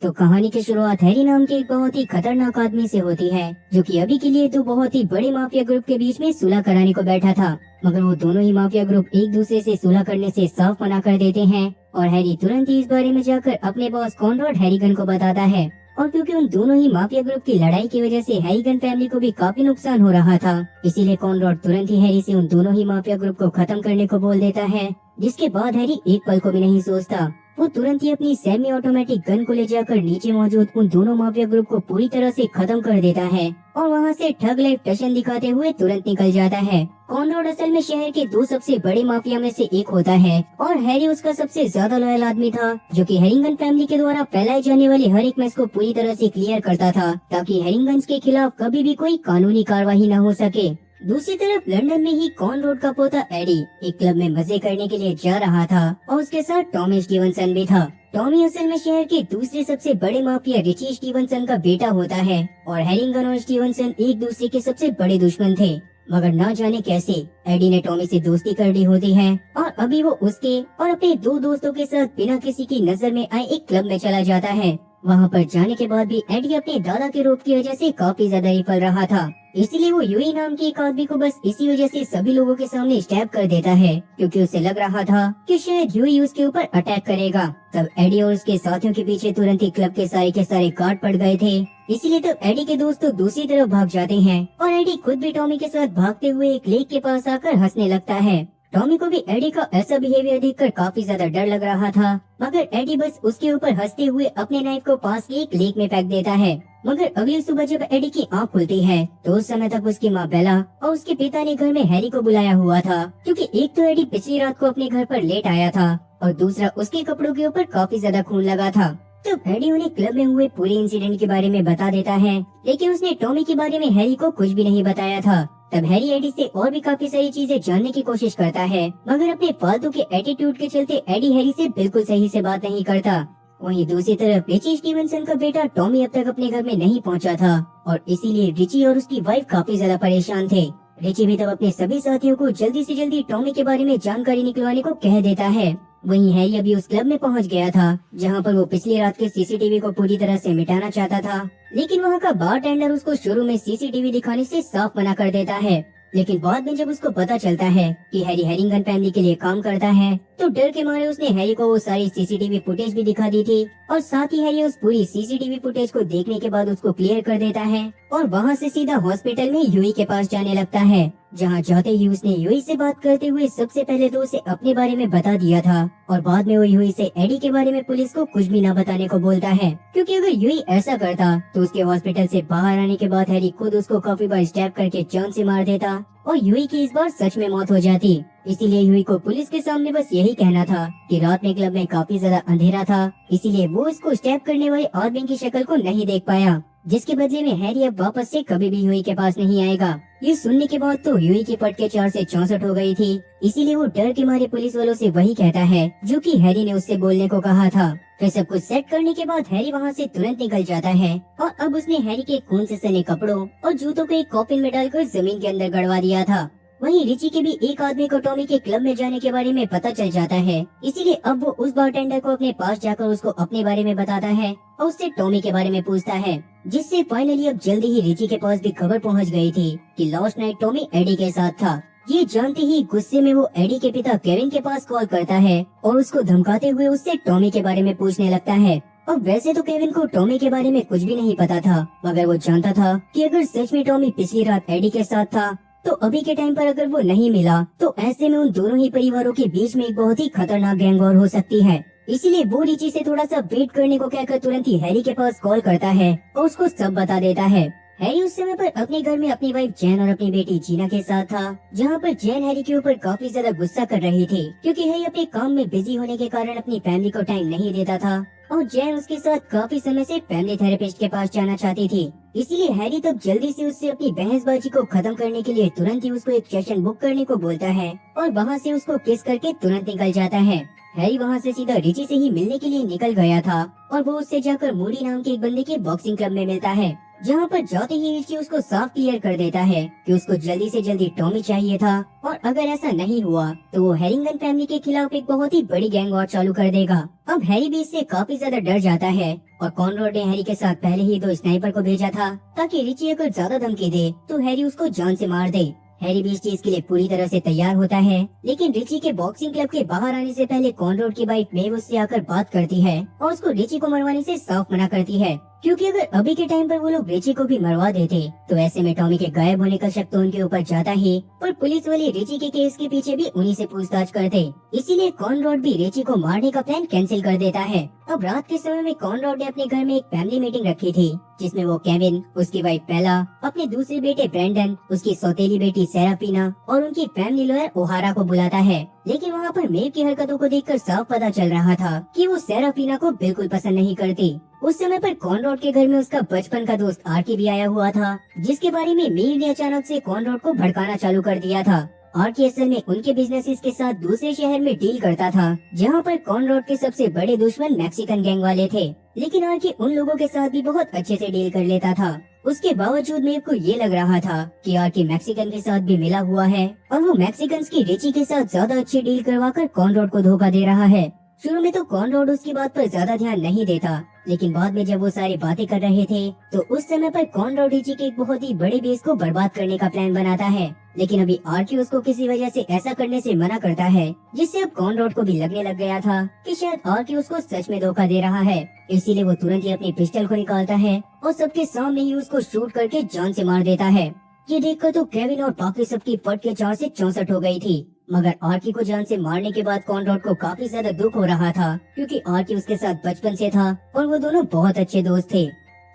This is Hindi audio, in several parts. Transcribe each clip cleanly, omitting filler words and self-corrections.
तो कहानी की शुरुआत हैरी नाम के एक बहुत ही खतरनाक आदमी से होती है, जो कि अभी के लिए तो बहुत ही बड़े माफिया ग्रुप के बीच में सुलह कराने को बैठा था। मगर वो दोनों ही माफिया ग्रुप एक दूसरे से सुलह करने से साफ मना कर देते हैं और हैरी तुरंत ही इस बारे में जाकर अपने बॉस कॉनरैड हैरिगन को बताता है। और क्योंकि उन दोनों ही माफिया ग्रुप की लड़ाई की वजह से हैरिगन फैमिली को भी काफी नुकसान हो रहा था, इसीलिए कॉनरैड तुरंत ही हैरी से उन दोनों ही माफिया ग्रुप को खत्म करने को बोल देता है। जिसके बाद हैरी एक पल को भी नहीं सोचता, वो तुरंत ही अपनी सेमी ऑटोमेटिक गन को ले जाकर नीचे मौजूद उन दोनों माफिया ग्रुप को पूरी तरह से खत्म कर देता है और वहाँ से ठग लाइफ टशन दिखाते हुए तुरंत निकल जाता है। कॉनरैड असल में शहर के दो सबसे बड़े माफिया में से एक होता है और हैरी उसका सबसे ज्यादा लॉयल आदमी था, जो कि हैरिंगन फैमिली के द्वारा फैलाई जाने वाली हर एक मैच को पूरी तरह से क्लियर करता था, ताकि हैरिंगन्स के खिलाफ कभी भी कोई कानूनी कार्रवाई न हो सके। दूसरी तरफ लंदन में ही कॉनरैड का पोता एडी एक क्लब में मजे करने के लिए जा रहा था और उसके साथ टॉमी स्टीवनसन भी था। टॉमी असल में शहर के दूसरे सबसे बड़े माफिया रिची स्टीवनसन का बेटा होता है और हैरिंगन और स्टीवनसन एक दूसरे के सबसे बड़े दुश्मन थे। मगर ना जाने कैसे एडी ने टॉमी से दोस्ती कर ली होती है और अभी वो उसके और अपने दो दोस्तों के साथ बिना किसी की नजर में आए एक क्लब में चला जाता है। वहाँ पर जाने के बाद भी एडी अपने दादा के रोग की वजह से काफी ज्यादा रिफल रहा था, इसीलिए वो यूई नाम के एक आदमी को बस इसी वजह से सभी लोगों के सामने स्टैब कर देता है, क्योंकि उसे लग रहा था कि शायद यूई उसके ऊपर अटैक करेगा। तब एडी और उसके साथियों के पीछे तुरंत ही क्लब के सारे गार्ड पड़ गए थे, इसीलिए तब एडी के दोस्त तो दूसरी तरफ भाग जाते हैं और एडी खुद भी टॉमी के साथ भागते हुए एक लेक के पास आकर हंसने लगता है। टॉमी को भी एडी का ऐसा बिहेवियर देखकर काफी ज्यादा डर लग रहा था, मगर एडी बस उसके ऊपर हंसते हुए अपने नाइफ को पास के एक लेक में फेंक देता है। मगर अगली सुबह जब एडी की आंख खुलती है तो उस समय तक उसकी माँ बेला और उसके पिता ने घर में हैरी को बुलाया हुआ था, क्योंकि एक तो एडी पिछली रात को अपने घर पर लेट आया था और दूसरा उसके कपड़ों के ऊपर काफी ज्यादा खून लगा था। तो एडी उन्हें क्लब में हुए पूरे इंसिडेंट के बारे में बता देता है, लेकिन उसने टॉमी के बारे में हैरी को कुछ भी नहीं बताया था। तब हैरी एडी से और भी काफी सारी चीजें जानने की कोशिश करता है, मगर अपने फालतू के एटीट्यूड के चलते एडी हैरी से बिल्कुल सही से बात नहीं करता। वहीं दूसरी तरफ रिची स्टीवनसन का बेटा टॉमी अब तक अपने घर में नहीं पहुंचा था और इसीलिए रिची और उसकी वाइफ काफी ज्यादा परेशान थे। रिची भी तब अपने सभी साथियों को जल्दी से जल्दी टॉमी के बारे में जानकारी निकलवाने को कह देता है। वहीं हैरी अभी उस क्लब में पहुंच गया था जहां पर वो पिछली रात के सीसीटीवी को पूरी तरह से मिटाना चाहता था, लेकिन वहां का बारटेंडर उसको शुरू में सीसीटीवी दिखाने से साफ मना कर देता है। लेकिन बाद में जब उसको पता चलता है कि हैरी हैरिंगन फैमिली के लिए काम करता है, तो डर के मारे उसने हैरी को वो सारी सीसीटीवी फुटेज भी दिखा दी थी और साथ ही हैरी उस पूरी सीसीटीवी फुटेज को देखने के बाद उसको क्लियर कर देता है और वहाँ से सीधा हॉस्पिटल में यूई के पास जाने लगता है, जहाँ जाते ही उसने यूई से बात करते हुए सबसे पहले तो उसे अपने बारे में बता दिया था और बाद में वो यूई से एडी के बारे में पुलिस को कुछ भी न बताने को बोलता है, क्योंकि अगर यूई ऐसा करता तो उसके हॉस्पिटल से बाहर आने के बाद हैरी खुद उसको काफी बार स्टैब करके जान से मार देता और यूई की इस बार सच में मौत हो जाती। इसीलिए यूई को पुलिस के सामने बस यही कहना था कि रात में क्लब में काफी ज्यादा अंधेरा था, इसीलिए वो इसको स्टैब करने वाले आदमी की शक्ल को नहीं देख पाया, जिसके बदले में हैरी अब वापस से कभी भी यूई के पास नहीं आएगा। ये सुनने के बाद तो यूई की पटके 4 से 64 हो गई थी, इसीलिए वो डर के मारे पुलिस वालों से वही कहता है जो कि हैरी ने उससे बोलने को कहा था। फिर सब कुछ सेट करने के बाद हैरी वहाँ से तुरंत निकल जाता है और अब उसने हैरी के खून से सने कपड़ों और जूतों को एक कॉफिन में डालकर जमीन के अंदर गड़वा दिया था। वहीं रिची के भी एक आदमी को टॉमी के क्लब में जाने के बारे में पता चल जाता है, इसीलिए अब वो उस बारटेंडर को अपने पास जाकर उसको अपने बारे में बताता है और उससे टॉमी के बारे में पूछता है, जिससे फाइनली अब जल्दी ही रिची के पास भी खबर पहुंच गई थी कि लास्ट नाइट टॉमी एडी के साथ था। ये जानते ही गुस्से में वो एडी के पिता केविन के पास कॉल करता है और उसको धमकाते हुए उससे टॉमी के बारे में पूछने लगता है। अब वैसे तो केविन को टॉमी के बारे में कुछ भी नहीं पता था, मगर वो जानता था कि अगर सच में टॉमी पिछली रात एडी के साथ था तो अभी के टाइम पर अगर वो नहीं मिला तो ऐसे में उन दोनों ही परिवारों के बीच में एक बहुत ही खतरनाक गैंग वॉर हो सकती है। इसीलिए वो रिची से थोड़ा सा वेट करने को कहकर तुरंत ही हैरी के पास कॉल करता है और उसको सब बता देता है। हैरी उस समय पर अपने घर में अपनी वाइफ जैन और अपनी बेटी जीना के साथ था, जहाँ पर जैन हैरी के ऊपर काफी ज्यादा गुस्सा कर रही थी, क्योंकि हैरी अपने काम में बिजी होने के कारण अपनी फैमिली को टाइम नहीं देता था और जैन उसके साथ काफी समय से फैमिली थेरेपिस्ट के पास जाना चाहती थी। इसीलिए हैरी तब जल्दी से उससे अपनी बहसबाजी को खत्म करने के लिए तुरंत ही उसको एक सेशन बुक करने को बोलता है और वहाँ से उसको किस करके तुरंत निकल जाता है। हैरी वहाँ से सीधा रिची से ही मिलने के लिए निकल गया था और वो उससे जाकर मूडी नाम के एक बंदे के बॉक्सिंग क्लब में मिलता है, जहाँ पर जाते ही रिची उसको साफ क्लियर कर देता है कि उसको जल्दी से जल्दी टॉमी चाहिए था और अगर ऐसा नहीं हुआ तो वो हैरिंगन फैमिली के खिलाफ एक बहुत ही बड़ी गैंग वॉर चालू कर देगा। अब हैरी भी इससे काफी ज्यादा डर जाता है और कॉनरॉड ने हैरी के साथ पहले ही 2 स्नाइपर को भेजा था ताकि रिची अगर ज्यादा धमकी दे तो हैरी उसको जान से मार दे। हैरी भी इस चीज के लिए पूरी तरह से तैयार होता है, लेकिन रिची के बॉक्सिंग क्लब के बाहर आने से पहले कॉनरॉड की वाइफ मेव उससे आकर बात करती है और उसको रिची को मरवाने से साफ मना करती है, क्योंकि अगर अभी के टाइम पर वो लोग रिची को भी मरवा देते तो ऐसे में टॉमी के गायब होने का शक तो उनके ऊपर जाता ही, पर पुलिस वाले रिची के केस के पीछे भी उन्हीं से पूछताछ करते। इसीलिए कॉनरॉड भी रिची को मारने का प्लान कैंसिल कर देता है। अब रात के समय में कॉनरॉड ने अपने घर में एक फैमिली मीटिंग रखी थी, जिसमें वो केविन, उसकी वाइफ बेला, अपने दूसरे बेटे ब्रेंडन, उसकी सौतेली बेटी सेराफीना और उनकी फैमिली लॉयर ओहारा को बुलाता है। लेकिन वहाँ पर मेव की हरकतों को देखकर साफ पता चल रहा था कि वो सेराफीना को बिल्कुल पसंद नहीं करती। उस समय पर कॉनरॉड के घर में उसका बचपन का दोस्त आर्की भी आया हुआ था, जिसके बारे में मेव ने अचानक से कॉनरॉड को भड़काना चालू कर दिया था। आर्की असल में उनके बिजनेसेस के साथ दूसरे शहर में डील करता था, जहाँ पर कॉनरॉड के सबसे बड़े दुश्मन मैक्सिकन गैंग वाले थे। लेकिन आर्की उन लोगों के साथ भी बहुत अच्छे से डील कर लेता था। उसके बावजूद मेव को ये लग रहा था कि आर्की मैक्सिकन के साथ भी मिला हुआ है और वो मैक्सिकन की रिची के साथ ज्यादा अच्छी डील करवाकर कॉनरॉड को धोखा दे रहा है। शुरू में तो कॉनरॉड उसकी बात पर ज्यादा ध्यान नहीं देता, लेकिन बाद में जब वो सारी बातें कर रहे थे तो उस समय पर कॉनरॉड रिची के एक बहुत ही बड़े बेस को बर्बाद करने का प्लान बनाता है। लेकिन अभी आर्की उसको किसी वजह से ऐसा करने से मना करता है, जिससे अब कॉनरॉड को भी लगने लग गया था कि शायद आर्की उसको सच में धोखा दे रहा है। इसीलिए वो तुरंत ही अपनी पिस्टल को निकालता है और सबके सामने ही उसको शूट करके जान से मार देता है। ये देखकर तो केविन और बाकी सबकी फट के 4 से 64 हो गई थी। मगर आर्की को जान से मारने के बाद कॉनरॉड को काफी ज्यादा दुख हो रहा था, क्योंकि आर्की उसके साथ बचपन से था और वो दोनों बहुत अच्छे दोस्त थे।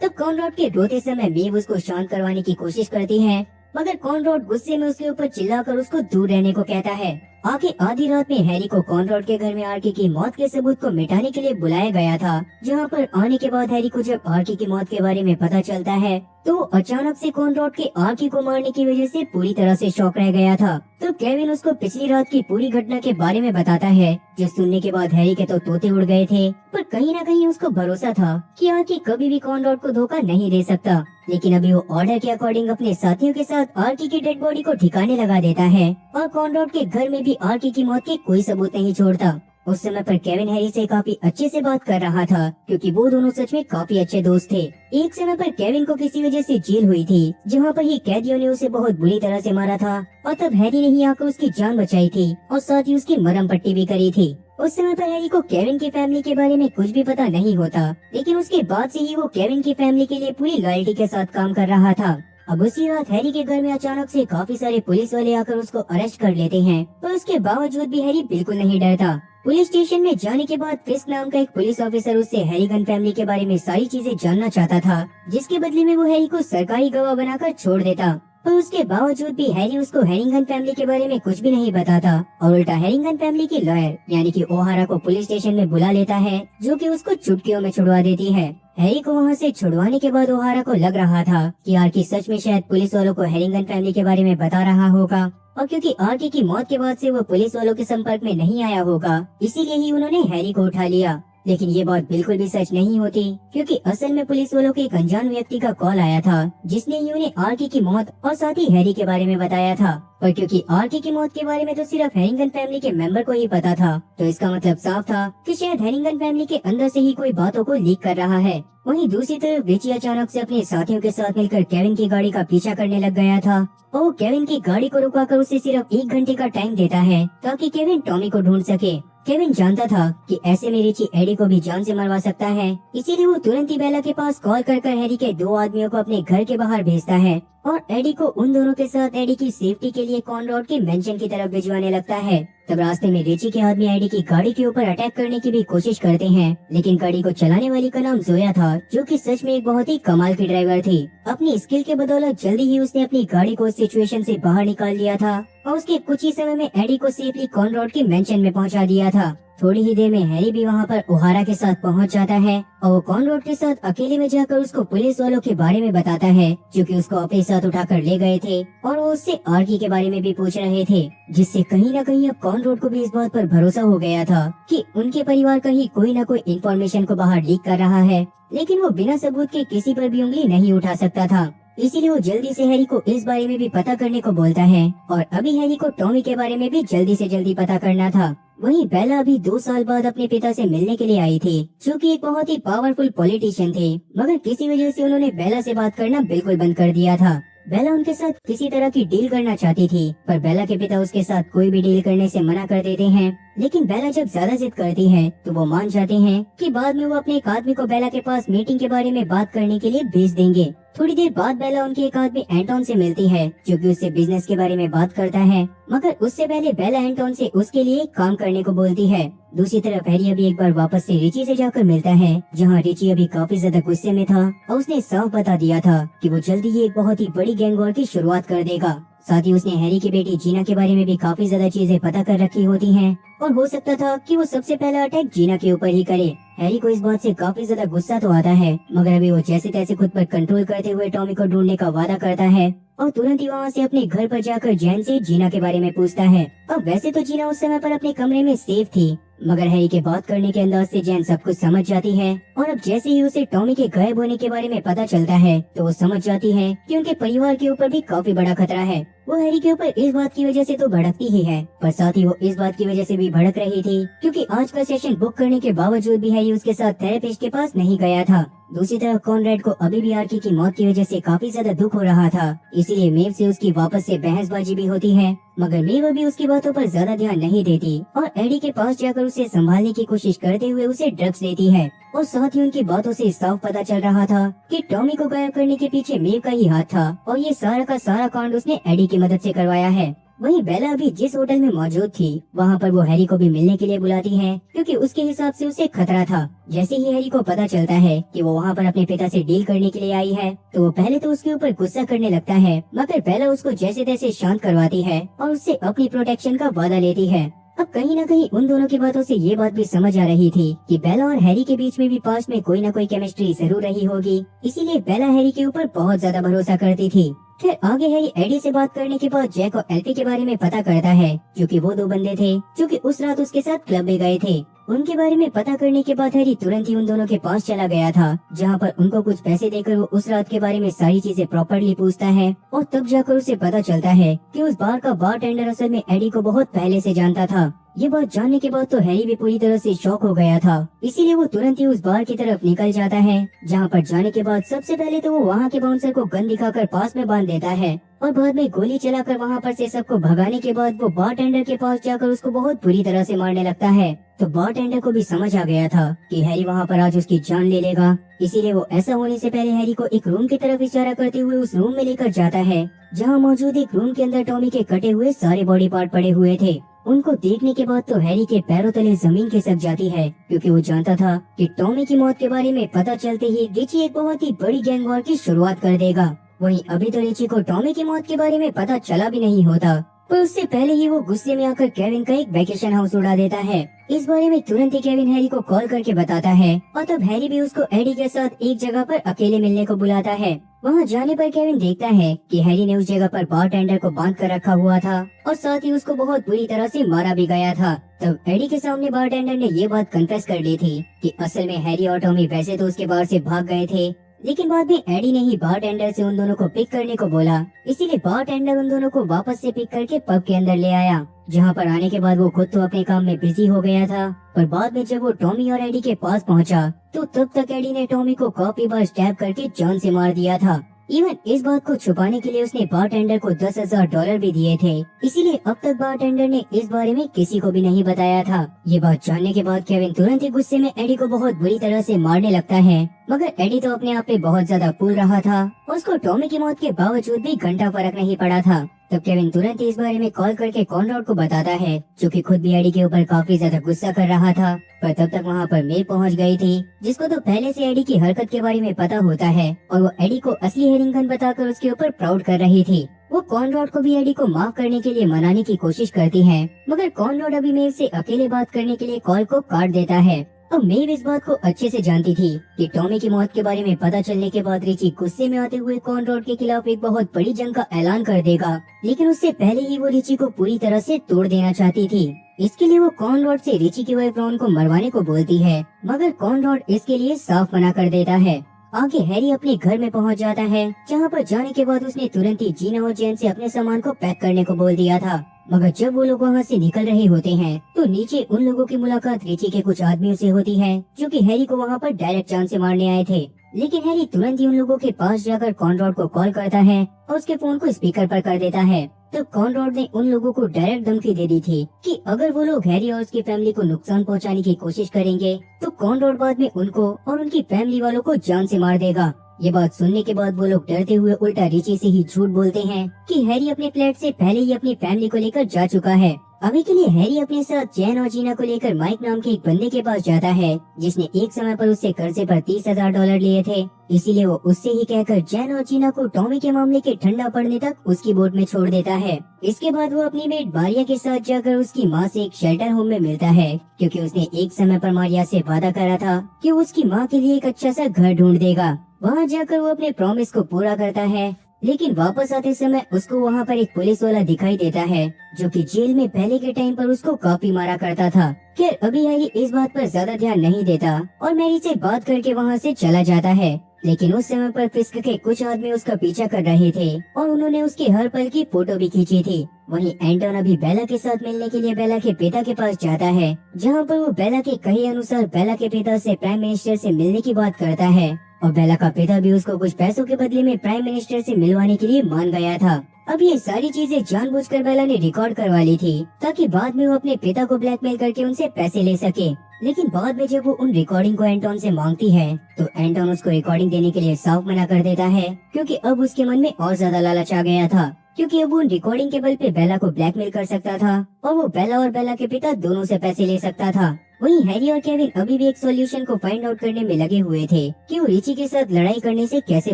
तब कॉनरॉड के रोते समय मेव उसको शांत करवाने की कोशिश करती है, मगर कॉनरॉड गुस्से में उसके ऊपर चिल्लाकर उसको दूर रहने को कहता है। आगे आधी रात में हैरी को कॉनरॉड के घर में आर्की की मौत के सबूत को मिटाने के लिए बुलाया गया था, जहाँ पर आने के बाद हैरी को जब आर्की की मौत के बारे में पता चलता है तो अचानक से कॉनरॉड के आर्की को मारने की वजह से पूरी तरह से शॉक रह गया था। तो केविन उसको पिछली रात की पूरी घटना के बारे में बताता है, जो सुनने के बाद हैरी के तो तोते उड़ गए थे, पर कहीं न कहीं उसको भरोसा था कि आर्की कभी भी कॉनरॉड को धोखा नहीं दे सकता। लेकिन अभी वो ऑर्डर के अकॉर्डिंग अपने साथियों के साथ आर्की की डेड बॉडी को ठिकाने लगा देता है और कॉनरॉड के घर में भी आर्की की मौत के कोई सबूत नहीं छोड़ता। उस समय पर केविन हैरी से काफी अच्छे से बात कर रहा था, क्योंकि वो दोनों सच में काफी अच्छे दोस्त थे। एक समय पर केविन को किसी वजह से जेल हुई थी, जहाँ पर ही कैदियों ने उसे बहुत बुरी तरह से मारा था और तब हैरी ने ही आकर उसकी जान बचाई थी और साथ ही उसकी मरहम पट्टी भी करी थी। उस समय पर हैरी को केविन की फैमिली के बारे में कुछ भी पता नहीं होता, लेकिन उसके बाद से ही वो केविन की फैमिली के लिए पूरी लॉयल्टी के साथ काम कर रहा था। अब उसी रात हैरी के घर में अचानक से काफी सारे पुलिस वाले आकर उसको अरेस्ट कर लेते हैं, पर उसके बावजूद भी हैरी बिल्कुल नहीं डरता। पुलिस स्टेशन में जाने के बाद फिस्क नाम का एक पुलिस ऑफिसर उससे हैरिगन फैमिली के बारे में सारी चीजें जानना चाहता था, जिसके बदले में वो हैरी को सरकारी गवाह बनाकर छोड़ देता। पर उसके बावजूद भी हैरी उसको हैरिंगन फैमिली के बारे में कुछ भी नहीं बताता और उल्टा हैरिंगन फैमिली की लॉयर यानी कि ओहारा को पुलिस स्टेशन में बुला लेता है, जो कि उसको चुटकियों में छुड़वा देती है। हैरी को वहाँ से छुड़वाने के बाद ओहारा को लग रहा था कि आर्की सच में शायद पुलिस वालों को हैरिंगन फैमिली के बारे में बता रहा होगा, और क्योंकि आर्की की मौत के बाद से वो पुलिस वालों के संपर्क में नहीं आया होगा, इसीलिए ही उन्होंने हैरी को उठा लिया। लेकिन ये बात बिल्कुल भी सच नहीं होती, क्योंकि असल में पुलिस वालों के एक अनजान व्यक्ति का कॉल आया था, जिसने ही उन्हें आर्की की मौत और साथ ही हैरी के बारे में बताया था। पर क्योंकि आर्की की मौत के बारे में तो सिर्फ हैरिंगन फैमिली के मेंबर को ही पता था, तो इसका मतलब साफ था कि शायद हैरिंगन फैमिली के अंदर से ही कोई बातों को लीक कर रहा है। वहीं दूसरी तरफ रिची अचानक से अपने साथियों के साथ मिलकर केविन की गाड़ी का पीछा करने लग गया था और वो केविन की गाड़ी को रुकाकर उसे सिर्फ 1 घंटे का टाइम देता है ताकि केविन टॉमी को ढूंढ सके। केविन जानता था कि ऐसे में रिची एडी को भी जान से मरवा सकता है, इसीलिए वो तुरंत ही बेला के पास कॉल कर हैरी के 2 आदमियों को अपने घर के बाहर भेजता है और एडी को उन दोनों के साथ एडी की सेफ्टी के लिए कॉनरॉड के मेंशन की तरफ भिजवाने लगता है। तब रास्ते में रिची के आदमी एडी की गाड़ी के ऊपर अटैक करने की भी कोशिश करते हैं, लेकिन गाड़ी को चलाने वाली का नाम जोया था, जो कि सच में एक बहुत ही कमाल की ड्राइवर थी। अपनी स्किल के बदौलत जल्दी ही उसने अपनी गाड़ी को उस सिचुएशन से बाहर निकाल लिया था और उसके कुछ ही समय में एडी को सेफली कॉनरॉड के मेंशन में पहुंचा दिया था। थोड़ी ही देर में हैरी भी वहाँ पर ओहारा के साथ पहुँच जाता है और वो कॉनरॉड के साथ अकेले में जाकर उसको पुलिस वालों के बारे में बताता है, जो कि उसको अपने साथ उठाकर ले गए थे और वो उससे आर्की के बारे में भी पूछ रहे थे, जिससे कहीं न कहीं अब कॉनरॉड को भी इस बात पर भरोसा हो गया था कि उनके परिवार का ही कोई न कोई इन्फॉर्मेशन को बाहर लीक कर रहा है, लेकिन वो बिना सबूत के किसी पर भी उंगली नहीं उठा सकता था। इसीलिए वो जल्दी से हैरी को इस बारे में भी पता करने को बोलता है और अभी हैरी को टॉमी के बारे में भी जल्दी से जल्दी पता करना था। वहीं बेला अभी 2 साल बाद अपने पिता से मिलने के लिए आई थी, जो कि एक बहुत ही पावरफुल पॉलिटिशियन थे, मगर किसी वजह से उन्होंने बेला से बात करना बिल्कुल बंद कर दिया था। बेला उनके साथ किसी तरह की डील करना चाहती थी, पर बेला के पिता उसके साथ कोई भी डील करने से मना कर देते हैं। लेकिन बेला जब ज्यादा जिद करती है तो वो मान जाते हैं कि बाद में वो अपने एक आदमी को बेला के पास मीटिंग के बारे में बात करने के लिए भेज देंगे। थोड़ी देर बाद बेला उनके एक आदमी एंटोन से मिलती है, जो कि उससे बिजनेस के बारे में बात करता है, मगर उससे पहले बेला एंटोन से उसके लिए एक काम करने को बोलती है। दूसरी तरफ हैरी अभी एक बार वापस से रिची से जाकर मिलता है, जहाँ रिची अभी काफी ज्यादा गुस्से में था और उसने साफ बता दिया था कि वो जल्दी ही एक बहुत ही बड़ी गैंग वॉर की शुरुआत कर देगा। साथ ही उसने हैरी की बेटी जीना के बारे में भी काफी ज्यादा चीजें पता कर रखी होती हैं और हो सकता था कि वो सबसे पहला अटैक जीना के ऊपर ही करे। हैरी को इस बात से काफी ज्यादा गुस्सा तो आता है, मगर अभी वो जैसे तैसे खुद पर कंट्रोल करते हुए टॉमी को ढूंढने का वादा करता है और तुरंत ही वहाँ से अपने घर पर जाकर जैन से जीना के बारे में पूछता है। अब वैसे तो जीना उस समय पर अपने कमरे में सेफ थी, मगर हैरी के बात करने के अंदाज से जैन सब कुछ समझ जाती है और अब जैसे ही उसे टॉमी के गायब होने के बारे में पता चलता है तो वो समझ जाती है कि उनके परिवार के ऊपर भी काफी बड़ा खतरा है। वो हैरी के ऊपर इस बात की वजह से तो भड़कती ही है, पर साथ ही वो इस बात की वजह से भी भड़क रही थी क्योंकि आज का सेशन बुक करने के बावजूद भी हैरी उसके साथ थेरेपिस्ट के पास नहीं गया था। दूसरी तरफ कॉनरेड को अभी भी आर्की की मौत की वजह से काफी ज्यादा दुख हो रहा था, इसीलिए मेव से उसकी वापस से बहसबाजी भी होती है, मगर मेव अभी उसकी बातों पर ज्यादा ध्यान नहीं देती और एडी के पास जाकर उसे संभालने की कोशिश करते हुए उसे ड्रग्स देती है। और साथ ही उनकी बातों से साफ पता चल रहा था कि टॉमी को गायब करने के पीछे मेव का ही हाथ था और ये सारा का सारा कांड उसने एडी की मदद से करवाया है। वहीं बेला अभी जिस होटल में मौजूद थी वहाँ पर वो हैरी को भी मिलने के लिए बुलाती है, क्योंकि उसके हिसाब से उसे खतरा था। जैसे ही हैरी को पता चलता है कि वो वहाँ पर अपने पिता से डील करने के लिए आई है तो वो पहले तो उसके ऊपर गुस्सा करने लगता है, मगर बेला उसको जैसे तैसे शांत करवाती है और उससे अपनी प्रोटेक्शन का वादा लेती है। अब कहीं न कहीं उन दोनों की बातों से ये बात भी समझ आ रही थी कि बेला और हैरी के बीच में भी पास में कोई न कोई केमिस्ट्री जरूर रही होगी, इसीलिए बेला हैरी के ऊपर बहुत ज्यादा भरोसा करती थी। फिर आगे हैरी एडी से बात करने के बाद जैक और एल्फी के बारे में पता करता है, क्योंकि वो 2 बंदे थे जो कि उस रात उसके साथ क्लब में गए थे। उनके बारे में पता करने के बाद हैरी तुरंत ही उन दोनों के पास चला गया था, जहाँ पर उनको कुछ पैसे देकर वो उस रात के बारे में सारी चीजें प्रॉपर्ली पूछता है और तब जाकर उसे पता चलता है कि उस बार का बारटेंडर असल में एडी को बहुत पहले से जानता था। ये बात जानने के बाद तो हैरी भी पूरी तरह से शॉक हो गया था, इसीलिए वो तुरंत ही उस बार की तरफ निकल जाता है, जहाँ पर जाने के बाद सबसे पहले तो वो वहाँ के बाउंसर को गन दिखाकर पास में बांध देता है और बाद में गोली चलाकर वहाँ पर से सबको भगाने के बाद वो बारटेंडर के पास जाकर उसको बहुत बुरी तरह से मारने लगता है। तो बारटेंडर को भी समझ आ गया था कि हैरी वहाँ पर आज उसकी जान ले लेगा, इसीलिए वो ऐसा होने से पहले हैरी को एक रूम की तरफ इशारा करते हुए उस रूम में लेकर जाता है, जहाँ मौजूद एक रूम के अंदर टॉमी के कटे हुए सारे बॉडी पार्ट पड़े हुए थे। उनको देखने के बाद तो हैरी के पैरों तले जमीन खिसक जाती है, क्योंकि वो जानता था कि टॉमी की मौत के बारे में पता चलते ही रिची एक बहुत ही बड़ी गैंग वॉर की शुरुआत कर देगा। वहीं अभी तो रिची को टॉमी की मौत के बारे में पता चला भी नहीं होता, पर उससे पहले ही वो गुस्से में आकर केविन का एक वैकेशन हाउस उड़ा देता है। इस बारे में तुरंत ही केविन हैरी को कॉल करके बताता है और तब हैरी भी उसको एडी के साथ एक जगह पर अकेले मिलने को बुलाता है। वहाँ जाने पर केविन देखता है कि हैरी ने उस जगह पर बारटेंडर को बांध कर रखा हुआ था और साथ ही उसको बहुत बुरी तरह से मारा भी गया था। तब एडी के सामने बारटेंडर ने ये बात कन्फेस कर ली थी कि असल में हैरी और टॉमी वैसे तो उसके बाहर से भाग गए थे, लेकिन बाद में एडी ने ही बारटेंडर से उन दोनों को पिक करने को बोला, इसीलिए बारटेंडर उन दोनों को वापस से पिक करके पब के अंदर ले आया, जहाँ पर आने के बाद वो खुद तो अपने काम में बिजी हो गया था, पर बाद में जब वो टॉमी और एडी के पास पहुँचा तो तब तक एडी ने टॉमी को काफी बार स्टैब करके जान से मार दिया था। इवन इस बात को छुपाने के लिए उसने बारटेंडर को $10,000 भी दिए थे, इसीलिए अब तक बारटेंडर ने इस बारे में किसी को भी नहीं बताया था। ये बात जानने के बाद केविन तुरंत ही गुस्से में एडी को बहुत बुरी तरह से मारने लगता है, मगर एडी तो अपने आप में बहुत ज्यादा फूल रहा था। उसको टॉमी की मौत के बावजूद भी घंटा फर्क नहीं पड़ा था। तब केविन तुरंत ही इस बारे में कॉल करके कॉनरॉड को बताता है, जो कि खुद भी एडी के ऊपर काफी ज्यादा गुस्सा कर रहा था। पर तब तक वहाँ पर मेव पहुँच गई थी, जिसको तो पहले से एडी की हरकत के बारे में पता होता है और वो एडी को असली हेरिंगन बताकर उसके ऊपर प्राउड कर रही थी। वो कॉनरॉड को भी एडी को माफ करने के लिए मनाने की कोशिश करती है, मगर कॉनरॉड अभी मेव से अकेले बात करने के लिए कॉल को काट देता है। अब मेव इस बात को अच्छे से जानती थी कि टॉमी की मौत के बारे में पता चलने के बाद रिची गुस्से में आते हुए कॉनरॉड के खिलाफ एक बहुत बड़ी जंग का ऐलान कर देगा, लेकिन उससे पहले ही वो रिची को पूरी तरह से तोड़ देना चाहती थी। इसके लिए वो कॉनरॉड से रिची की वाइफ रॉन को मरवाने को बोलती है, मगर कॉनरॉड इसके लिए साफ मना कर देता है। आगे हैरी अपने घर में पहुंच जाता है, जहां पर जाने के बाद उसने तुरंत ही जीना और जैन से अपने सामान को पैक करने को बोल दिया था। मगर जब वो लोग वहाँ से निकल रहे होते हैं तो नीचे उन लोगों की मुलाकात रिची के कुछ आदमियों से होती है, जो कि हैरी को वहाँ पर डायरेक्ट जान से मारने आए थे। लेकिन हैरी तुरंत ही उन लोगों के पास जाकर कॉनरॉड को कॉल करता है और उसके फोन को स्पीकर पर कर देता है। तब कॉनरॉड ने उन लोगों को डायरेक्ट धमकी दे दी थी कि अगर वो लोग हैरी और उसकी फैमिली को नुकसान पहुंचाने की कोशिश करेंगे तो कॉनरॉड बाद में उनको और उनकी फैमिली वालों को जान से मार देगा। ये बात सुनने के बाद वो लोग डरते हुए उल्टा रिची से ही झूठ बोलते हैं कि हैरी अपने फ्लैट से पहले ही अपनी फैमिली को लेकर जा चुका है। अभी के लिए हैरी अपने साथ जैन और जीना को लेकर माइक नाम के एक बंदे के पास जाता है, जिसने एक समय पर उससे कर्जे पर $30,000 लिए थे। इसीलिए वो उससे ही कहकर जैन और जीना को टॉमी के मामले के ठंडा पड़ने तक उसकी बोट में छोड़ देता है। इसके बाद वो अपनी मेट मारिया के साथ जाकर उसकी माँ से एक शेल्टर होम में मिलता है, क्योंकि उसने एक समय पर मारिया से वादा करा था कि वो उसकी माँ के लिए एक अच्छा सा घर ढूंढ देगा। वहाँ जाकर वो अपने प्रॉमिस को पूरा करता है, लेकिन वापस आते समय उसको वहाँ पर एक पुलिस वाला दिखाई देता है, जो कि जेल में पहले के टाइम पर उसको काफी मारा करता था। खैर अभी हैरी इस बात पर ज्यादा ध्यान नहीं देता और मैरी से बात करके वहाँ से चला जाता है। लेकिन उस समय पर फिस्क के कुछ आदमी उसका पीछा कर रहे थे और उन्होंने उसके हर पल की फोटो भी खींची थी। वहीं एंटोन अभी बेला के साथ मिलने के लिए बेला के पिता के पास जाता है, जहाँ पर वो बेला के कहे अनुसार बेला के पिता से प्राइम मिनिस्टर से मिलने की बात करता है और बेला का पिता भी उसको कुछ पैसों के बदले में प्राइम मिनिस्टर से मिलवाने के लिए मान गया था। अब ये सारी चीजें जानबूझकर बेला ने रिकॉर्ड करवा ली थी ताकि बाद में वो अपने पिता को ब्लैकमेल करके उनसे पैसे ले सके। लेकिन बाद में जब वो उन रिकॉर्डिंग को एंटोन से मांगती है तो एंटोन उसको रिकॉर्डिंग देने के लिए साफ मना कर देता है, क्योंकि अब उसके मन में और ज्यादा लालच आ गया था, क्योंकि अब वो उन रिकॉर्डिंग के बल पे बेला को ब्लैकमेल कर सकता था और वो बेला और बेला के पिता दोनों से पैसे ले सकता था। वहीं हैरी और केविन अभी भी एक सॉल्यूशन को फाइंड आउट करने में लगे हुए थे कि वो रिची के साथ लड़ाई करने से कैसे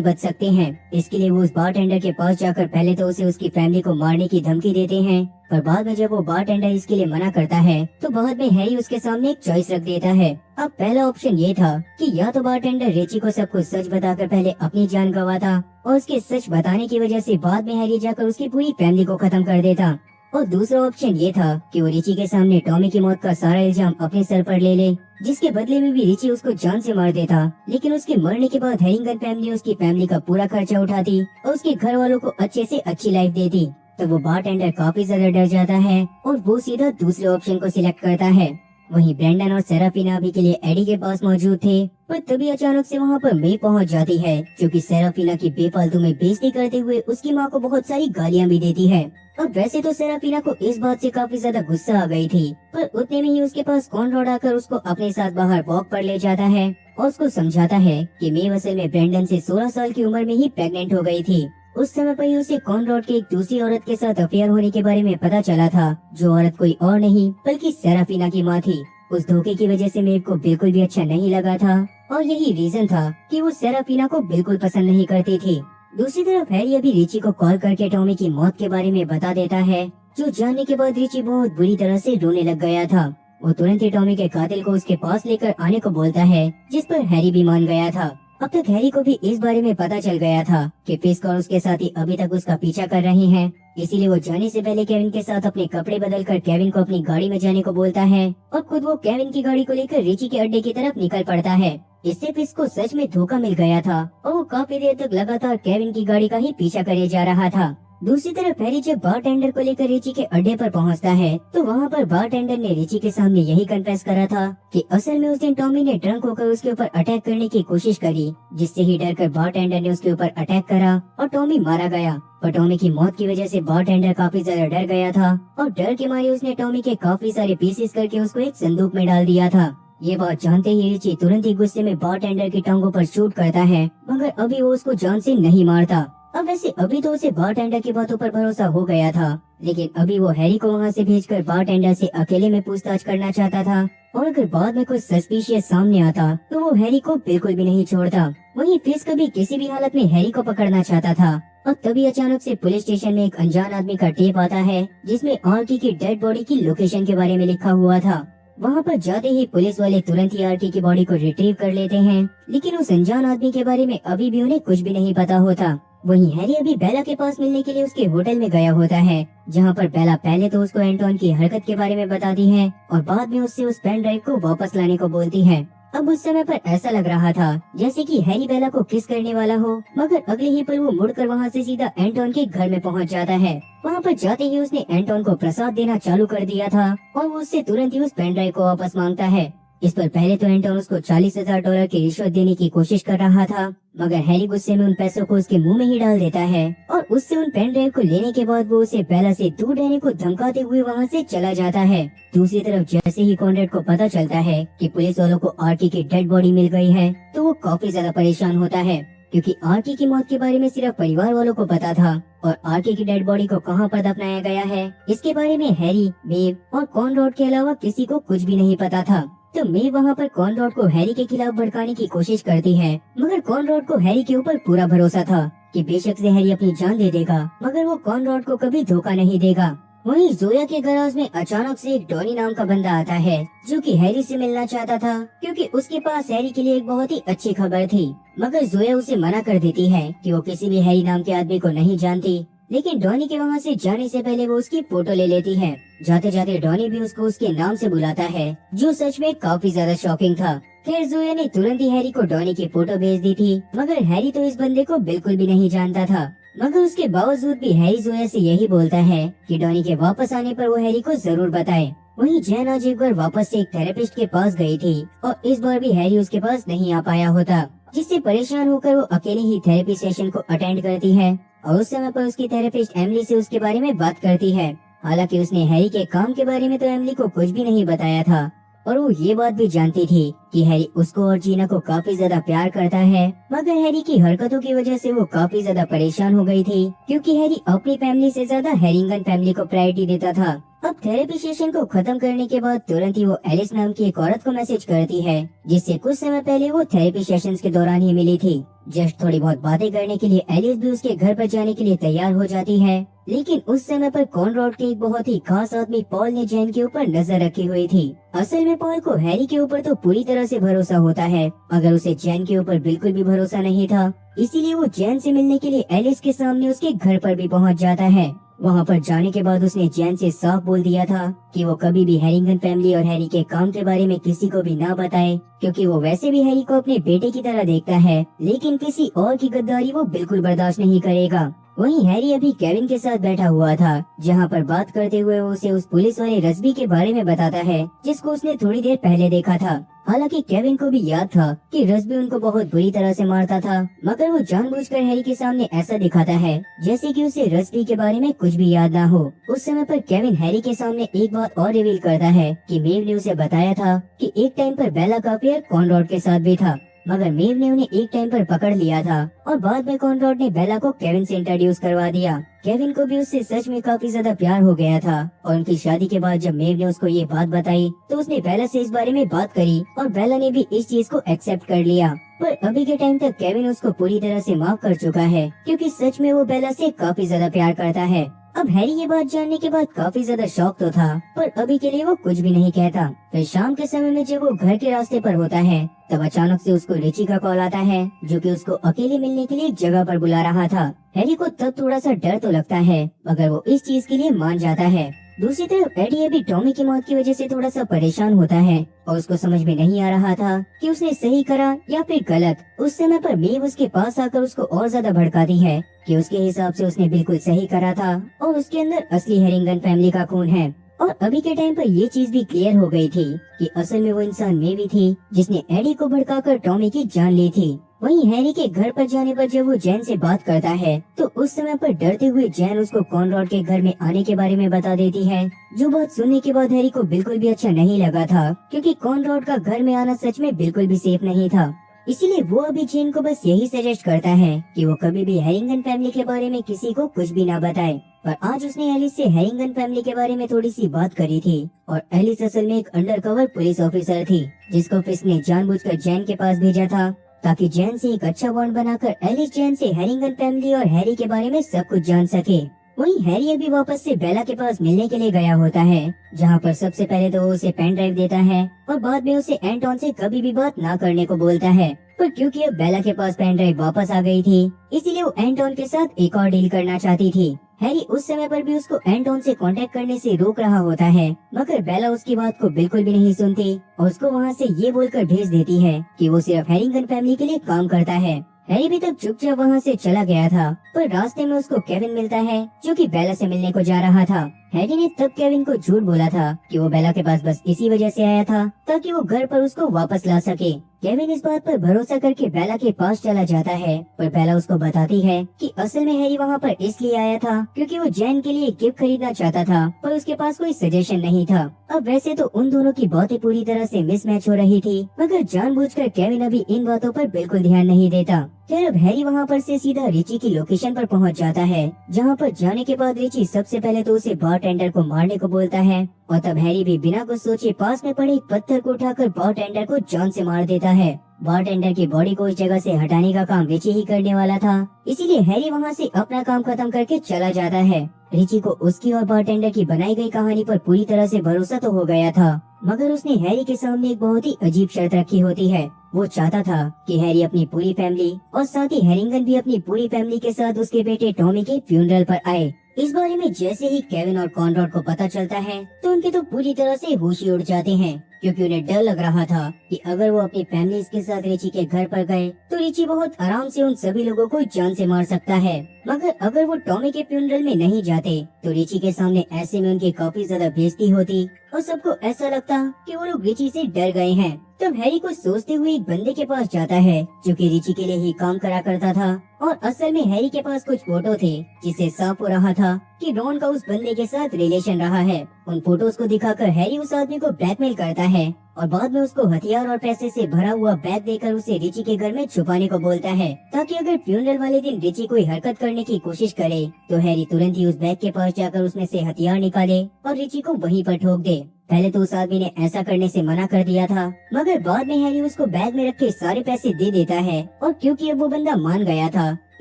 बच सकते हैं। इसके लिए वो उस बारटेंडर के पास जाकर पहले तो उसे उसकी फैमिली को मारने की धमकी देते हैं, पर बाद में जब वो बारटेंडर इसके लिए मना करता है तो बाद में हैरी उसके सामने एक चॉइस रख देता है। अब पहला ऑप्शन ये था कि या तो बारटेंडर रिची को सब कुछ सच बताकर पहले अपनी जान गंवाता और उसके सच बताने की वजह से बाद में हैरी जाकर उसकी पूरी फैमिली को खत्म कर देता, और दूसरा ऑप्शन ये था कि वो रिची के सामने टॉमी की मौत का सारा इल्जाम अपने सर पर ले ले, जिसके बदले में भी रिची उसको जान से मार देता। लेकिन उसके मरने के बाद हैरिंगटन फैमिली उसकी फैमिली का पूरा खर्चा उठाती और उसके घर वालों को अच्छे से अच्छी लाइफ देती। तो वो बारटेंडर काफी ज्यादा डर जाता है और वो सीधा दूसरे ऑप्शन को सिलेक्ट करता है। वहीं ब्रेंडन और सेराफिना अभी के लिए एडी के पास मौजूद थे, पर तभी अचानक से वहाँ पर मे पहुँच जाती है, जो कि सेराफिना की बेफालतू में बेइज्जती करते हुए उसकी माँ को बहुत सारी गालियाँ भी देती है। अब वैसे तो सेराफिना को इस बात से काफी ज्यादा गुस्सा आ गई थी, पर उतने में ही उसके पास कॉनरॉड आकर उसको अपने साथ बाहर वॉक पर ले जाता है और उसको समझाता है कि मे असल में ब्रेंडन से 16 साल की उम्र में ही प्रेग्नेंट हो गई थी। उस समय पर ही उसे कॉनरॉड के एक दूसरी औरत के साथ अफेयर होने के बारे में पता चला था, जो औरत कोई और नहीं बल्कि सेराफिना की माँ थी। उस धोखे की वजह से मेव को बिल्कुल भी अच्छा नहीं लगा था और यही रीजन था कि वो सेराफिना को बिल्कुल पसंद नहीं करती थी। दूसरी तरफ हैरी अभी रिची को कॉल करके टॉमी की मौत के बारे में बता देता है, जो जानने के बाद रिची बहुत बुरी तरह से रोने लग गया था। वो तुरंत ही टॉमी के कातिल को उसके पास लेकर आने को बोलता है, जिस पर हैरी भी मान गया था। अब तक हैरी को भी इस बारे में पता चल गया था कि फिस्क और उसके साथी अभी तक उसका पीछा कर रहे हैं, इसीलिए वो जाने से पहले केविन के साथ अपने कपड़े बदलकर केविन को अपनी गाड़ी में जाने को बोलता है और खुद वो केविन की गाड़ी को लेकर रिची के अड्डे की तरफ निकल पड़ता है। इससे फिस्क को सच में धोखा मिल गया था और वो काफी देर तक लगातार केविन की गाड़ी का ही पीछा करे जा रहा था। दूसरी तरफ हैरी जब बारटेंडर को लेकर रिची के अड्डे पर पहुंचता है तो वहां पर बारटेंडर ने रिची के सामने यही कन्फेस करा था कि असल में उस दिन टॉमी ने ड्रंक होकर उसके ऊपर अटैक करने की कोशिश करी, जिससे ही डर कर बारटेंडर ने उसके ऊपर अटैक करा और टॉमी मारा गया। पर टॉमी की मौत की वजह से बारटेंडर काफी ज्यादा डर गया था और डर के मारे उसने टॉमी के काफी सारे पीसेस करके उसको एक संदूक में डाल दिया था। ये बात जानते ही रिची तुरंत ही गुस्से में बारटेंडर की टांगों पर शूट करता है, मगर अभी वो उसको जान से नहीं मारता। अब वैसे अभी तो उसे बारटेंडर की बातों पर भरोसा हो गया था, लेकिन अभी वो हैरी को वहाँ से भेजकर बारटेंडर से अकेले में पूछताछ करना चाहता था और अगर बाद में कुछ सस्पिशियस सामने आता तो वो हैरी को बिल्कुल भी नहीं छोड़ता। वहीं फिस्क भी किसी भी हालत में हैरी को पकड़ना चाहता था और तभी अचानक से पुलिस स्टेशन में एक अनजान आदमी का टेप आता है, जिसमें आर्की की डेड बॉडी की लोकेशन के बारे में लिखा हुआ था। वहाँ पर जाते ही पुलिस वाले तुरंत ही आर्की की बॉडी को रिट्रीव कर लेते हैं, लेकिन उस अनजान आदमी के बारे में अभी भी उन्हें कुछ भी नहीं पता होता। वहीं हैरी अभी बेला के पास मिलने के लिए उसके होटल में गया होता है, जहाँ पर बेला पहले तो उसको एंटोन की हरकत के बारे में बताती है और बाद में उससे उस पेन ड्राइव को वापस लाने को बोलती है। अब उस समय पर ऐसा लग रहा था जैसे कि हैरी बेला को किस करने वाला हो, मगर अगले ही पल वो मुड़कर वहाँ से सीधा एंटोन के घर में पहुँच जाता है। वहाँ पर जाते ही उसने एंटोन को प्रसाद देना चालू कर दिया था और वो उससे तुरंत ही उस पेन ड्राइव को वापस मांगता है। इस पर पहले तो एंटोन उसको $40,000 की रिश्वत देने की कोशिश कर रहा था, मगर हैरी गुस्से में उन पैसों को उसके मुंह में ही डाल देता है और उससे उन पेन ड्राइव को लेने के बाद वो उसे बेला से दूर रहने को धमकाते हुए वहाँ से चला जाता है। दूसरी तरफ जैसे ही कॉनरेड को पता चलता है कि पुलिस वालों को आर्की की डेड बॉडी मिल गई है, तो वो काफी ज्यादा परेशान होता है, क्योंकि आर्की की मौत के बारे में सिर्फ परिवार वालों को पता था और आर्की की डेड बॉडी को कहाँ पर दफनाया गया है इसके बारे में हैरी, मेव और कॉनरॉड के अलावा किसी को कुछ भी नहीं पता था। तो मेव वहाँ पर कॉनरॉड को हैरी के खिलाफ भड़काने की कोशिश करती है, मगर कॉनरॉड को हैरी के ऊपर पूरा भरोसा था कि बेशक से हैरी अपनी जान दे देगा, मगर वो कॉनरॉड को कभी धोखा नहीं देगा। वहीं जोया के गैराज में अचानक से एक डॉनी नाम का बंदा आता है, जो कि हैरी से मिलना चाहता था, क्योंकि उसके पास हैरी के लिए एक बहुत ही अच्छी खबर थी। मगर जोया उसे मना कर देती है कि वो किसी भी हैरी नाम के आदमी को नहीं जानती, लेकिन डॉनी के वहाँ से जाने से पहले वो उसकी फोटो ले लेती है। जाते जाते डॉनी भी उसको उसके नाम से बुलाता है, जो सच में काफी ज्यादा शॉकिंग था। खैर जोया ने तुरंत ही हैरी को डॉनी की फोटो भेज दी थी, मगर हैरी तो इस बंदे को बिल्कुल भी नहीं जानता था। मगर उसके बावजूद भी हैरी जोया से यही बोलता है कि डॉनी के वापस आने पर वो हैरी को जरूर बताए। वहीं जैन आज एक बार वापस से एक थेरेपिस्ट के पास गई थी और इस बार भी हैरी उसके पास नहीं आ पाया होता, जिससे परेशान होकर वो अकेले ही थेरेपी सेशन को अटेंड करती है और उस समय पर उसकी थेरेपिस्ट एमिली से उसके बारे में बात करती है। हालांकि उसने हैरी के काम के बारे में तो एमिली को कुछ भी नहीं बताया था और वो ये बात भी जानती थी कि हैरी उसको और जीना को काफी ज्यादा प्यार करता है, मगर हैरी की हरकतों की वजह से वो काफी ज्यादा परेशान हो गई थी, क्योंकि हैरी अपनी फैमिली से ज्यादा हैरिंगन फैमिली को प्रायोरिटी देता था। अब थेरेपी सेशन को खत्म करने के बाद तुरंत ही वो एलिस नाम की एक औरत को मैसेज करती है, जिससे कुछ समय पहले वो थेरेपी सेशंस के दौरान ही मिली थी। जस्ट थोड़ी बहुत बातें करने के लिए एलिस भी उसके घर पर जाने के लिए तैयार हो जाती है, लेकिन उस समय पर कॉनरॉड के एक बहुत ही खास आदमी पॉल ने जैन के ऊपर नजर रखी हुई थी। असल में पॉल को हैरी के ऊपर तो पूरी तरह से भरोसा होता है, मगर उसे जैन के ऊपर बिल्कुल भी भरोसा नहीं था। इसीलिए वो जैन से मिलने के लिए एलिस के सामने उसके घर पर भी पहुंच जाता है। वहाँ पर जाने के बाद उसने जैन से साफ बोल दिया था कि वो कभी भी हैरिंगन फैमिली और हैरी के काम के बारे में किसी को भी ना बताए, क्योंकि वो वैसे भी हैरी को अपने बेटे की तरह देखता है, लेकिन किसी और की गद्दारी वो बिल्कुल बर्दाश्त नहीं करेगा। वहीं हैरी अभी केविन के साथ बैठा हुआ था, जहाँ पर बात करते हुए वो उसे उस पुलिस वाले रस्बी के बारे में बताता है, जिसको उसने थोड़ी देर पहले देखा था। हालांकि केविन को भी याद था कि रस्बी उनको बहुत बुरी तरह से मारता था, मगर वो जानबूझकर हैरी के सामने ऐसा दिखाता है जैसे कि उसे रस्बी के बारे में कुछ भी याद ना हो। उस समय पर केविन हैरी के सामने एक बात और रिवील करता है कि मेव ने उसे बताया था कि एक टाइम पर बेला का अफेयर कॉनरॉड के साथ भी था, मगर मेव ने उन्हें एक टाइम पर पकड़ लिया था और बाद में कॉनरॉड ने बेला को केविन से इंट्रोड्यूस करवा दिया। केविन को भी उससे सच में काफी ज्यादा प्यार हो गया था और उनकी शादी के बाद जब मेव ने उसको ये बात बताई तो उसने बेला से इस बारे में बात करी और बेला ने भी इस चीज को एक्सेप्ट कर लिया। पर अभी के टाइम तक केविन उसको पूरी तरह से माफ कर चुका है, क्योंकि सच में वो बेला से काफी ज्यादा प्यार करता है। अब हैरी ये बात जानने के बाद काफी ज्यादा शॉक तो था, पर अभी के लिए वो कुछ भी नहीं कहता। फिर शाम के समय में जब वो घर के रास्ते पर होता है, तब अचानक से उसको रिची का कॉल आता है, जो कि उसको अकेले मिलने के लिए एक जगह पर बुला रहा था। हैरी को तब थोड़ा सा डर तो लगता है, मगर वो इस चीज के लिए मान जाता है। दूसरी तरफ एडी अभी टॉमी की मौत की वजह से थोड़ा सा परेशान होता है और उसको समझ में नहीं आ रहा था कि उसने सही करा या फिर गलत। उस समय पर मेव उसके पास आकर उसको और ज्यादा भड़काती है कि उसके हिसाब से उसने बिल्कुल सही करा था और उसके अंदर असली हैरिंगन फैमिली का खून है। और अभी के टाइम पर ये चीज भी क्लियर हो गई थी कि असल में वो इंसान मेव ही थी जिसने एडी को भड़काकर टॉमी की जान ली थी। वहीं हैरी के घर पर जाने पर जब वो जैन से बात करता है, तो उस समय पर डरते हुए जैन उसको कॉनरॉड के घर में आने के बारे में बता देती है, जो बात सुनने के बाद हैरी को बिल्कुल भी अच्छा नहीं लगा था, क्योंकि कॉनरॉड का घर में आना सच में बिल्कुल भी सेफ नहीं था। इसीलिए वो अभी जैन को बस यही सजेस्ट करता है कि वो कभी भी हैरिंगन फैमिली के बारे में किसी को कुछ भी ना बताए। पर आज उसने एलिस से हैरिंगन फैमिली के बारे में थोड़ी सी बात करी थी और एलिस असल में एक अंडरकवर पुलिस ऑफिसर थी, जिसको फिस्क ने जानबूझकर जैन के पास भेजा था, ताकि जैन से एक अच्छा बॉन्ड बनाकर एलिस जैन से हैरिंगन फैमिली और हैरी के बारे में सब कुछ जान सके। वहीं हैरी अभी वापस से बेला के पास मिलने के लिए गया होता है, जहां पर सबसे पहले तो वो उसे पेन ड्राइव देता है और बाद में उसे एंटोन से कभी भी बात ना करने को बोलता है। पर क्योंकि अब बेला के पास पेन ड्राइव वापस आ गई थी, इसीलिए वो एंटोन के साथ एक और डील करना चाहती थी। हैरी उस समय पर भी उसको एंटोन से कांटेक्ट करने से रोक रहा होता है, मगर बेला उसकी बात को बिल्कुल भी नहीं सुनती और उसको वहाँ से ये बोलकर भेज देती है कि वो सिर्फ हैरिंगटन फैमिली के लिए काम करता है। हैरी भी तब चुपचाप वहाँ से चला गया था, पर रास्ते में उसको केविन मिलता है जो कि बेला से मिलने को जा रहा था। हैरी ने तब केविन को झूठ बोला था कि वो बेला के पास बस इसी वजह से आया था ताकि वो घर पर उसको वापस ला सके। केविन इस बात पर भरोसा करके बेला के पास चला जाता है, पर बेला उसको बताती है कि असल में हैरी वहाँ पर इसलिए आया था क्योंकि वो जैन के लिए गिफ्ट खरीदना चाहता था, पर उसके पास कोई सजेशन नहीं था। अब वैसे तो उन दोनों की बातें पूरी तरह से मिसमैच हो रही थी, मगर जानबूझकर केविन अभी इन बातों पर बिल्कुल ध्यान नहीं देता। फिर अब हैरी वहाँ पर से सीधा रिची की लोकेशन पर पहुँच जाता है, जहाँ पर जाने के बाद रिची सबसे पहले तो उसे बारटेंडर को मारने को बोलता है और तब हैरी भी बिना कुछ सोचे पास में पड़े एक पत्थर को उठाकर बारटेंडर को जान से मार देता है। बारटेंडर की बॉडी को इस जगह से हटाने का काम रिची ही करने वाला था, इसीलिए हैरी वहाँ से अपना काम खत्म करके चला जाता है। रिची को उसकी और बारटेंडर की बनाई गई कहानी पर पूरी तरह से भरोसा तो हो गया था, मगर उसने हैरी के सामने एक बहुत ही अजीब शर्त रखी होती है। वो चाहता था कि हैरी अपनी पूरी फैमिली और साथ ही हैरिंगटन भी अपनी पूरी फैमिली के साथ उसके बेटे टॉमी के फ्यूनरल पर आए। इस बारे में जैसे ही केविन और कॉनरॉड को पता चलता है तो उनके तो पूरी तरह से होश ही उड़ जाते हैं, क्योंकि उन्हें डर लग रहा था कि अगर वो अपनी फैमिली के साथ रिची के घर पर गए तो रिची बहुत आराम से उन सभी लोगों को जान से मार सकता है। मगर अगर वो टॉमी के फ्यूनरल में नहीं जाते तो रिची के सामने ऐसे में उनकी काफी ज्यादा बेइज्जती होती और सबको ऐसा लगता कि वो लोग रिची से डर गए हैं। तब हैरी को सोचते हुए एक बंदे के पास जाता है जो कि रिची के लिए ही काम करा करता था, और असल में हैरी के पास कुछ फोटो थे जिससे साफ हो रहा था कि रॉन का उस बंदे के साथ रिलेशन रहा है। उन फोटोज को दिखाकर हैरी उस आदमी को ब्लैकमेल करता है और बाद में उसको हथियार और पैसे से भरा हुआ बैग देकर उसे रिची के घर में छुपाने को बोलता है, ताकि अगर फ्यूनरल वाले दिन रिची कोई हरकत करने की कोशिश करे तो हैरी तुरंत ही उस बैग के पास जाकर उसमें से हथियार निकाले और रिची को वहीं पर ठोक दे। पहले तो उस आदमी ने ऐसा करने से मना कर दिया था, मगर बाद में हैरी उसको बैग में रखे सारे पैसे दे देता है, और क्योंकि अब वो बंदा मान गया था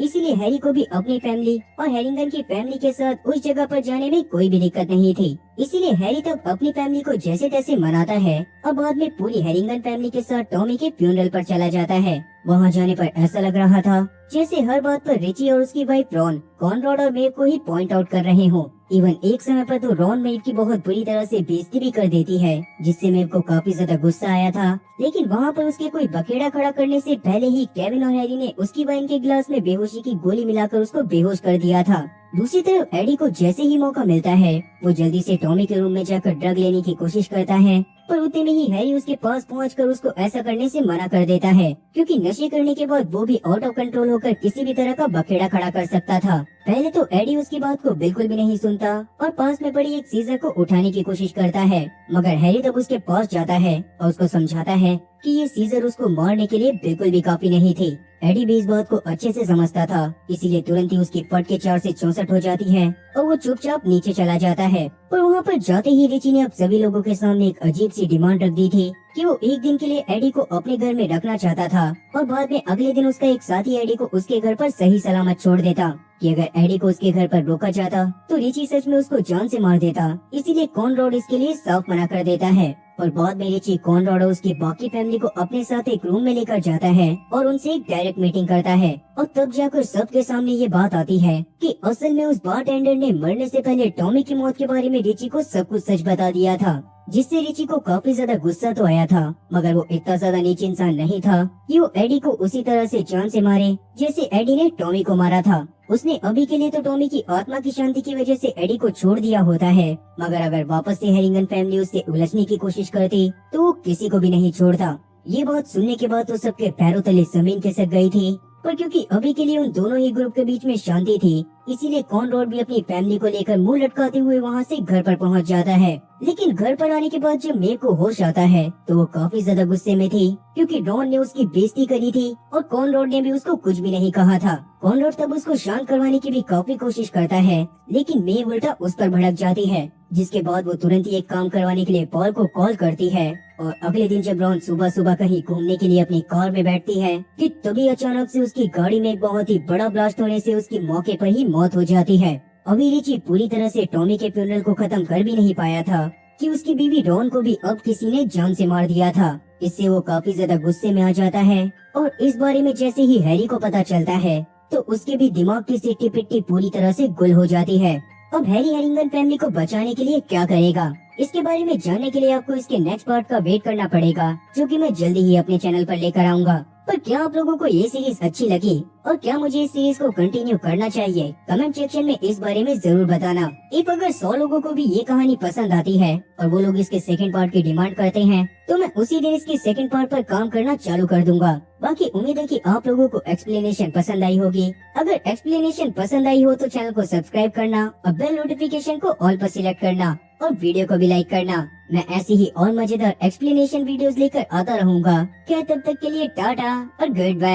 इसीलिए हैरी को भी अपनी फैमिली और हैरिंगटन की फैमिली के साथ उस जगह पर जाने में कोई भी दिक्कत नहीं थी। इसीलिए हैरी तब अपनी फैमिली को जैसे तैसे मनाता है और बाद में पूरी हैरिंगटन फैमिली के साथ टॉमी के फ्यूनरल पर चला जाता है। वहाँ जाने पर ऐसा लग रहा था जैसे हर बात पर रिची और उसकी वाइफ रॉन, कॉनरॉड और मेव को ही पॉइंट आउट कर रहे हों। इवन एक समय पर तो रॉन मेव की बहुत बुरी तरह से बेइज्जती भी कर देती है, जिससे मेव को काफी ज्यादा गुस्सा आया था। लेकिन वहाँ पर उसके कोई बखेड़ा खड़ा करने से पहले ही केविन और हैरी ने उसकी वाइन के गिलास में बेहोशी की गोली मिलाकर उसको बेहोश कर दिया था। दूसरी तरफ एडी को जैसे ही मौका मिलता है वो जल्दी से टॉमी के रूम में जाकर ड्रग लेने की कोशिश करता है, पर उतने में ही हैरी उसके पास पहुंचकर उसको ऐसा करने से मना कर देता है, क्योंकि नशे करने के बाद वो भी आउट ऑफ कंट्रोल होकर किसी भी तरह का बखेड़ा खड़ा कर सकता था। पहले तो एडी उसकी बात को बिल्कुल भी नहीं सुनता और पास में पड़ी एक सीजर को उठाने की कोशिश करता है, मगर हैरी तब उसके पास जाता है और उसको समझाता है कि ये सीजर उसको मारने के लिए बिल्कुल भी काफी नहीं थी। एडी भी इस बात को अच्छे से समझता था, इसीलिए तुरंत ही उसकी फट के 4 से 64 हो जाती है और वो चुपचाप नीचे चला जाता है। पर वहाँ पर जाते ही रिची ने अब सभी लोगों के सामने एक अजीब सी डिमांड रख दी थी कि वो एक दिन के लिए एडी को अपने घर में रखना चाहता था और बाद में अगले दिन उसका एक साथी एडी को उसके घर पर सही सलामत छोड़ देता, कि अगर एडी को उसके घर पर रोका जाता तो रिची सच में उसको जान से मार देता। इसीलिए कॉनरॉड इसके लिए साफ मना कर देता है और बाद में रिची कॉनरॉड और उसकी बाकी फैमिली को अपने साथ एक रूम में लेकर जाता है और उनसे एक डायरेक्ट मीटिंग करता है, और तब जाकर सबके सामने ये बात आती है कि असल में उस बारटेंडर ने मरने से पहले टॉमी की मौत के बारे में रिची को सब कुछ सच बता दिया था, जिससे रिची को काफी ज्यादा गुस्सा तो आया था, मगर वो इतना ज्यादा नीच इंसान नहीं था कि वो एडी को उसी तरह से जान से मारे जैसे एडी ने टॉमी को मारा था। उसने अभी के लिए तो टॉमी की आत्मा की शांति की वजह से एडी को छोड़ दिया होता है, मगर अगर वापस से हैरिंगटन फैमिली उससे उलझने की कोशिश करती तो वो किसी को भी नहीं छोड़ता। ये बात सुनने के बाद तो सबके पैरों तले जमीन खिसक गई थी, पर क्योंकि अभी के लिए उन दोनों ही ग्रुप के बीच में शांति थी इसीलिए कॉनरॉड भी अपनी फैमिली को लेकर मुंह लटकाते हुए वहाँ से घर पर पहुँच जाता है। लेकिन घर पर आने के बाद जब मेव को होश आता है तो वो काफी ज्यादा गुस्से में थी, क्योंकि रॉन ने उसकी बेइज्जती करी थी और कॉनरॉड ने भी उसको कुछ भी नहीं कहा था। कॉनरॉड तब उसको शांत करवाने की भी काफी कोशिश करता है, लेकिन मेव उल्टा उस पर भड़क जाती है, जिसके बाद वो तुरंत ही एक काम करवाने के लिए पॉल को कॉल करती है। और अगले दिन जब रॉन सुबह सुबह कहीं घूमने के लिए अपनी कार में बैठती है कि तभी अचानक से उसकी गाड़ी में एक बहुत ही बड़ा ब्लास्ट होने से उसकी मौके पर ही मौत हो जाती है। अभी रिची पूरी तरह से टॉमी के फ्यूनरल को खत्म कर भी नहीं पाया था कि उसकी बीवी रॉन को भी अब किसी ने जान से मार दिया था। इससे वो काफी ज्यादा गुस्से में आ जाता है और इस बारे में जैसे ही हैरी को पता चलता है तो उसके भी दिमाग की सिट्टी पिट्टी पूरी तरह से गुल हो जाती है। अब हैरी हैरिंगन फैमिली को बचाने के लिए क्या करेगा, इसके बारे में जानने के लिए आपको इसके नेक्स्ट पार्ट का वेट करना पड़ेगा, जो कि मैं जल्दी ही अपने चैनल पर लेकर आऊंगा। पर क्या आप लोगों को ये सीरीज अच्छी लगी और क्या मुझे इस सीरीज को कंटिन्यू करना चाहिए, कमेंट सेक्शन में इस बारे में जरूर बताना। इफ अगर 100 लोगों को भी ये कहानी पसंद आती है और वो लोग इसके सेकंड पार्ट की डिमांड करते हैं, तो मैं उसी दिन इसके सेकंड पार्ट पर काम करना चालू कर दूंगा। बाकी उम्मीद है कि आप लोगों को एक्सप्लेनेशन पसंद आई होगी। अगर एक्सप्लेनेशन पसंद आई हो तो चैनल को सब्सक्राइब करना और बेल नोटिफिकेशन को ऑल पर सिलेक्ट करना और वीडियो को भी लाइक करना। मैं ऐसी ही और मजेदार एक्सप्लेनेशन वीडियोस लेकर आता रहूंगा। क्या तब तक के लिए टाटा और गुड बाय।